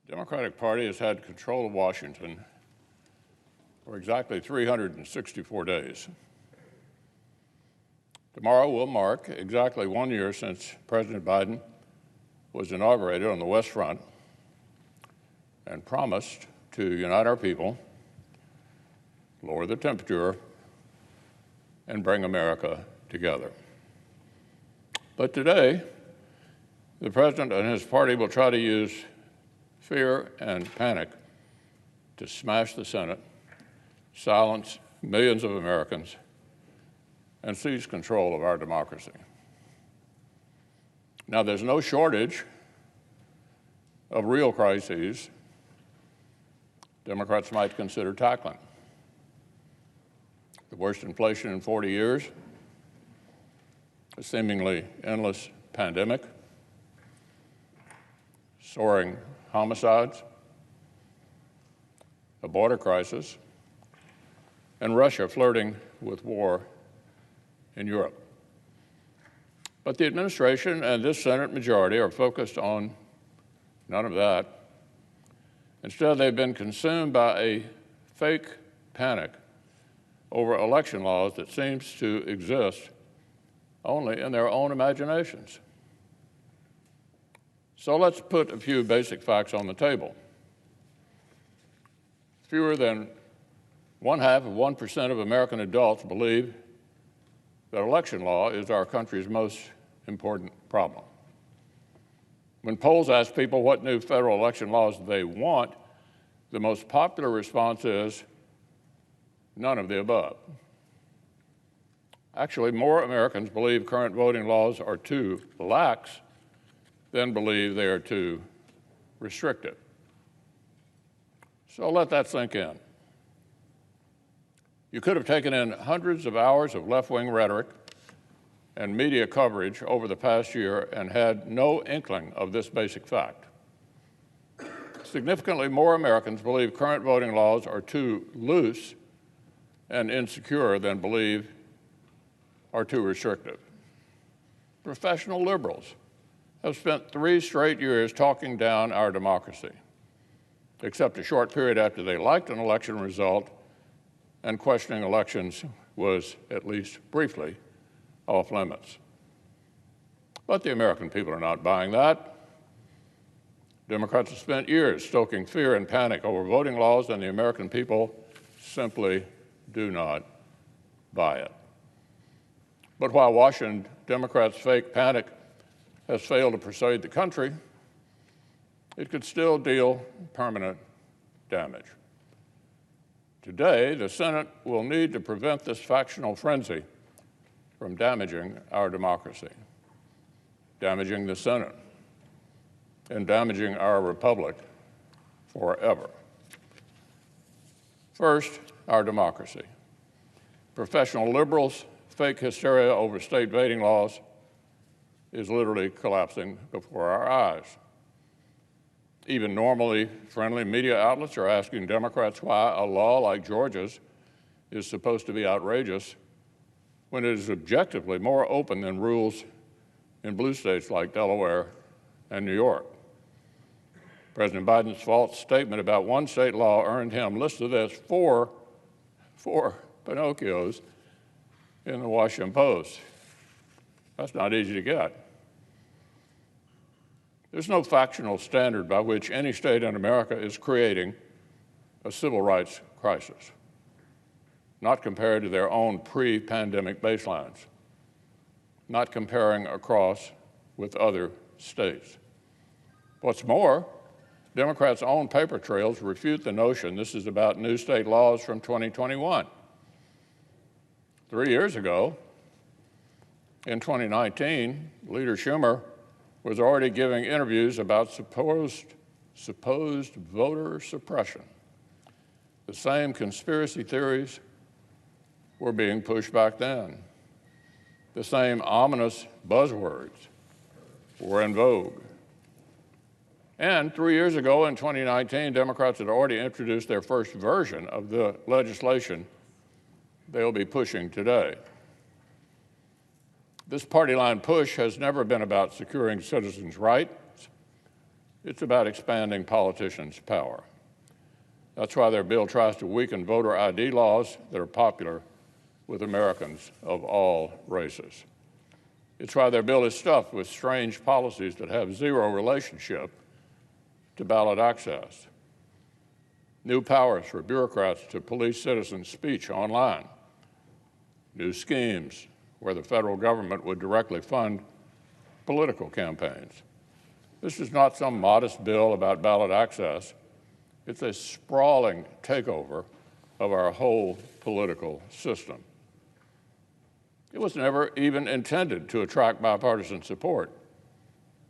The Democratic Party has had control of Washington for exactly 364 days. Tomorrow will mark exactly 1 year since President Biden was inaugurated on the West Front and promised to unite our people, lower the temperature, and bring America together. But today, the President and his party will try to use fear and panic to smash the Senate, silence millions of Americans, and seize control of our democracy. Now, there's no shortage of real crises Democrats might consider tackling. The worst inflation in 40 years, a seemingly endless pandemic, soaring homicides, a border crisis, and Russia flirting with war in Europe. But the administration and this Senate majority are focused on none of that. Instead, they've been consumed by a fake panic over election laws that seems to exist only in their own imaginations. So let's put a few basic facts on the table. Fewer than 0.5% of American adults believe that election law is our country's most important problem. When polls ask people what new federal election laws they want, the most popular response is none of the above. Actually, more Americans believe current voting laws are too lax than believe they are too restrictive. So let that sink in. You could have taken in hundreds of hours of left-wing rhetoric and media coverage over the past year and had no inkling of this basic fact. Significantly more Americans believe current voting laws are too loose and insecure than believe are too restrictive. Professional liberals have spent 3 straight years talking down our democracy, except a short period after they liked an election result and questioning elections was, at least briefly, off limits. But the American people are not buying that. Democrats have spent years stoking fear and panic over voting laws, and the American people simply do not buy it. But while Washington Democrats' fake panic has failed to persuade the country, it could still deal permanent damage. Today, the Senate will need to prevent this factional frenzy from damaging our democracy, damaging the Senate, and damaging our republic forever. First, our democracy. Professional liberals' fake hysteria over state voting laws is literally collapsing before our eyes. Even normally friendly media outlets are asking Democrats why a law like Georgia's is supposed to be outrageous when it is objectively more open than rules in blue states like Delaware and New York. President Biden's false statement about one state law earned him, listed as four Pinocchios in the Washington Post. That's not easy to get. There's no factional standard by which any state in America is creating a civil rights crisis, not compared to their own pre-pandemic baselines, not comparing across with other states. What's more, Democrats' own paper trails refute the notion this is about new state laws from 2021. 3 years ago, in 2019, Leader Schumer was already giving interviews about supposed voter suppression. The same conspiracy theories were being pushed back then. The same ominous buzzwords were in vogue. And 3 years ago, in 2019, Democrats had already introduced their first version of the legislation they'll be pushing today. This party line push has never been about securing citizens' rights. It's about expanding politicians' power. That's why their bill tries to weaken voter ID laws that are popular with Americans of all races. It's why their bill is stuffed with strange policies that have zero relationship to ballot access. New powers for bureaucrats to police citizen speech online. New schemes where the federal government would directly fund political campaigns. This is not some modest bill about ballot access. It's a sprawling takeover of our whole political system. It was never even intended to attract bipartisan support.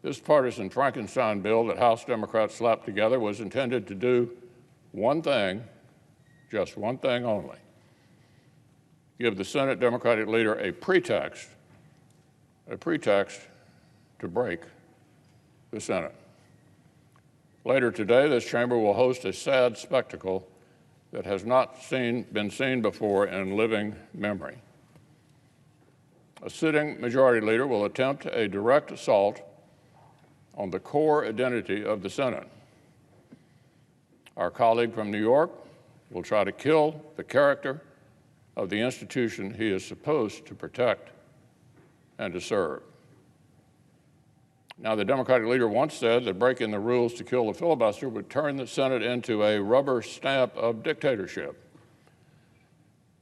This partisan Frankenstein bill that House Democrats slapped together was intended to do one thing, just one thing only: give the Senate Democratic leader a pretext to break the Senate. Later today, this chamber will host a sad spectacle that has not been seen before in living memory. A sitting majority leader will attempt a direct assault on the core identity of the Senate. Our colleague from New York will try to kill the character of the institution he is supposed to protect and to serve. Now, the Democratic leader once said that breaking the rules to kill the filibuster would turn the Senate into a rubber stamp of dictatorship,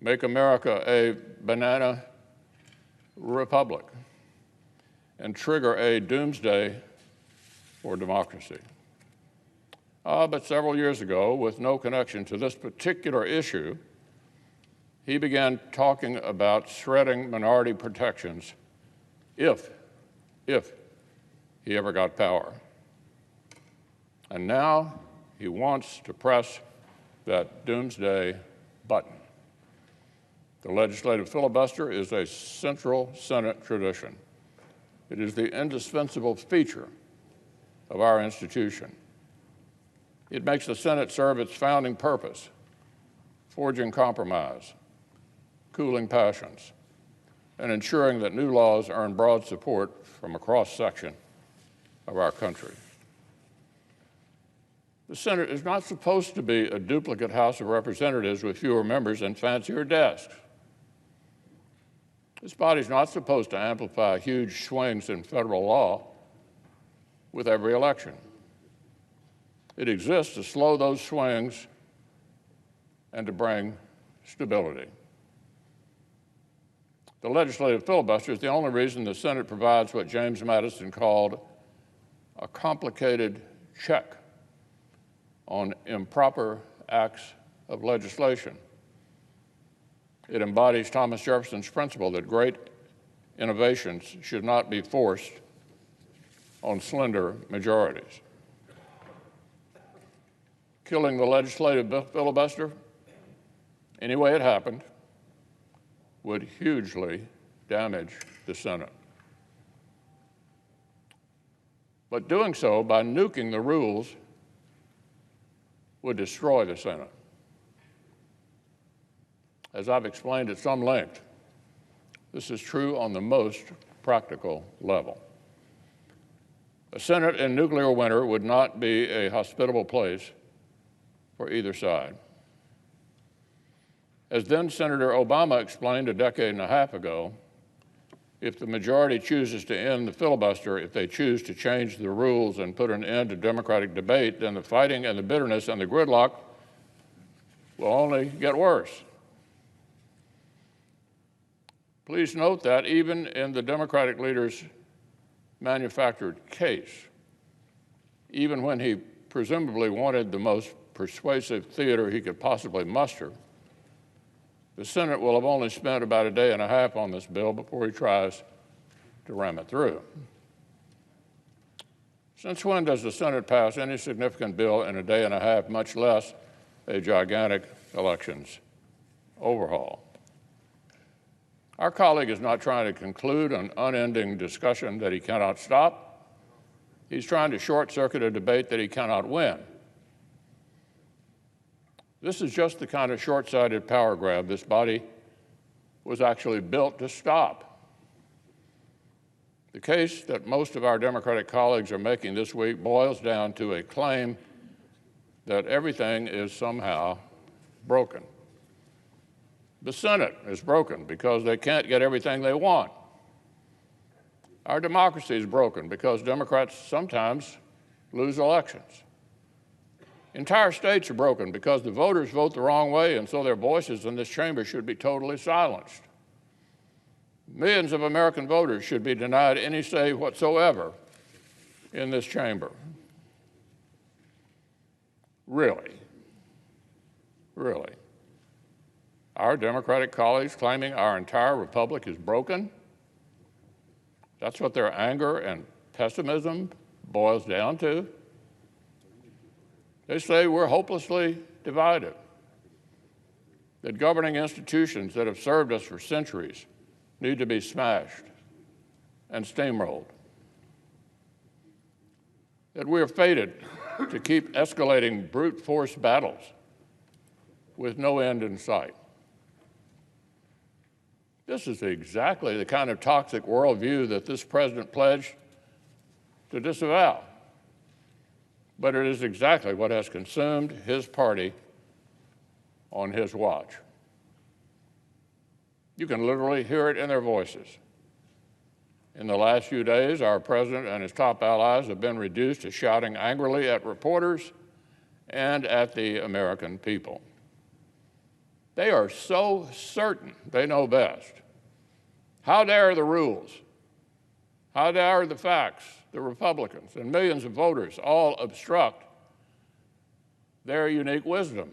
make America a banana republic, and trigger a doomsday for democracy. But several years ago, with no connection to this particular issue, he began talking about shredding minority protections if he ever got power. And now he wants to press that doomsday button. The legislative filibuster is a central Senate tradition. It is the indispensable feature of our institution. It makes the Senate serve its founding purpose: forging compromise, cooling passions, and ensuring that new laws earn broad support from a cross-section of our country. The Senate is not supposed to be a duplicate House of Representatives with fewer members and fancier desks. This body is not supposed to amplify huge swings in federal law with every election. It exists to slow those swings and to bring stability. The legislative filibuster is the only reason the Senate provides what James Madison called a complicated check on improper acts of legislation. It embodies Thomas Jefferson's principle that great innovations should not be forced on slender majorities. Killing the legislative filibuster, any way it happened, would hugely damage the Senate. But doing so by nuking the rules would destroy the Senate. As I've explained at some length, this is true on the most practical level. A Senate in nuclear winter would not be a hospitable place for either side. As then Senator Obama explained a decade and a half ago, if the majority chooses to end the filibuster, if they choose to change the rules and put an end to democratic debate, then the fighting and the bitterness and the gridlock will only get worse. Please note that even in the Democratic leader's manufactured case, even when he presumably wanted the most persuasive theater he could possibly muster, the Senate will have only spent about a day and a half on this bill before he tries to ram it through. Since when does the Senate pass any significant bill in a day and a half, much less a gigantic elections overhaul? Our colleague is not trying to conclude an unending discussion that he cannot stop. He's trying to short-circuit a debate that he cannot win. This is just the kind of short-sighted power grab this body was actually built to stop. The case that most of our Democratic colleagues are making this week boils down to a claim that everything is somehow broken. The Senate is broken because they can't get everything they want. Our democracy is broken because Democrats sometimes lose elections. Entire states are broken because the voters vote the wrong way, and so their voices in this chamber should be totally silenced. Millions of American voters should be denied any say whatsoever in this chamber. Really? Really? Our Democratic colleagues claiming our entire republic is broken? That's what their anger and pessimism boils down to? They say we're hopelessly divided, that governing institutions that have served us for centuries need to be smashed and steamrolled, that we are fated to keep escalating brute force battles with no end in sight. This is exactly the kind of toxic worldview that this president pledged to disavow. But it is exactly what has consumed his party on his watch. You can literally hear it in their voices. In the last few days, our president and his top allies have been reduced to shouting angrily at reporters and at the American people. They are so certain they know best. How dare the rules? How dare the facts, the Republicans, and millions of voters all obstruct their unique wisdom?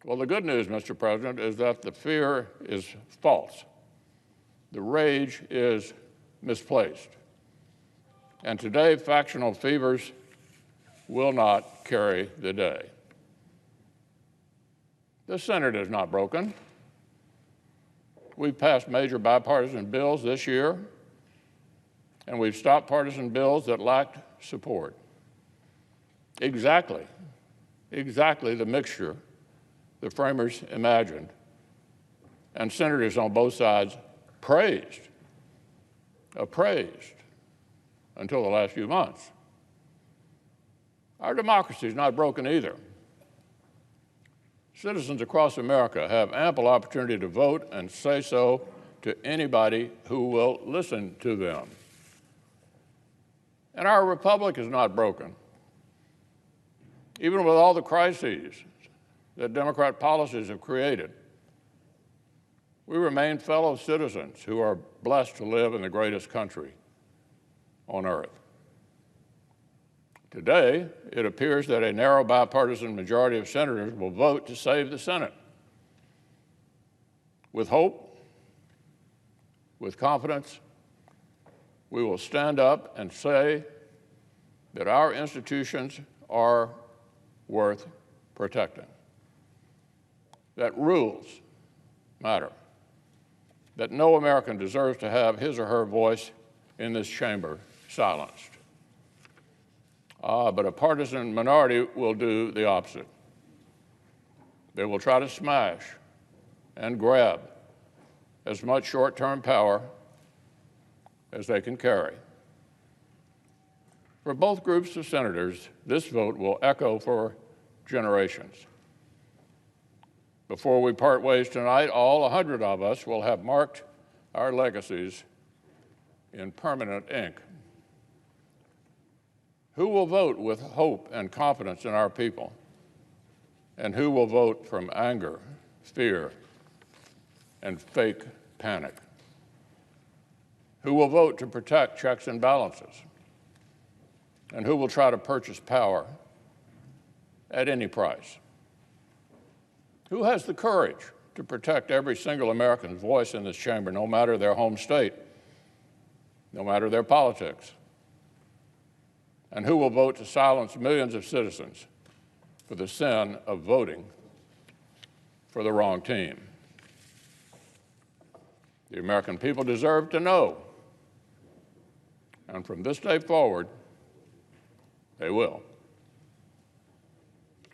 Well, the good news, Mr. President, is that the fear is false. The rage is misplaced. And today, factional fevers will not carry the day. The Senate is not broken. We've passed major bipartisan bills this year, and we've stopped partisan bills that lacked support. Exactly the mixture the framers imagined, and senators on both sides appraised until the last few months. Our democracy is not broken either. Citizens across America have ample opportunity to vote and say so to anybody who will listen to them. And our republic is not broken. Even with all the crises that Democrat policies have created, we remain fellow citizens who are blessed to live in the greatest country on earth. Today, it appears that a narrow bipartisan majority of senators will vote to save the Senate. With hope, with confidence, we will stand up and say that our institutions are worth protecting, that rules matter, that no American deserves to have his or her voice in this chamber silenced. But a partisan minority will do the opposite. They will try to smash and grab as much short-term power as they can carry. For both groups of senators, this vote will echo for generations. Before we part ways tonight, all 100 of us will have marked our legacies in permanent ink. Who will vote with hope and confidence in our people? And who will vote from anger, fear, and fake panic? Who will vote to protect checks and balances? And who will try to purchase power at any price? Who has the courage to protect every single American's voice in this chamber, no matter their home state, no matter their politics? And who will vote to silence millions of citizens for the sin of voting for the wrong team? The American people deserve to know. And from this day forward, they will.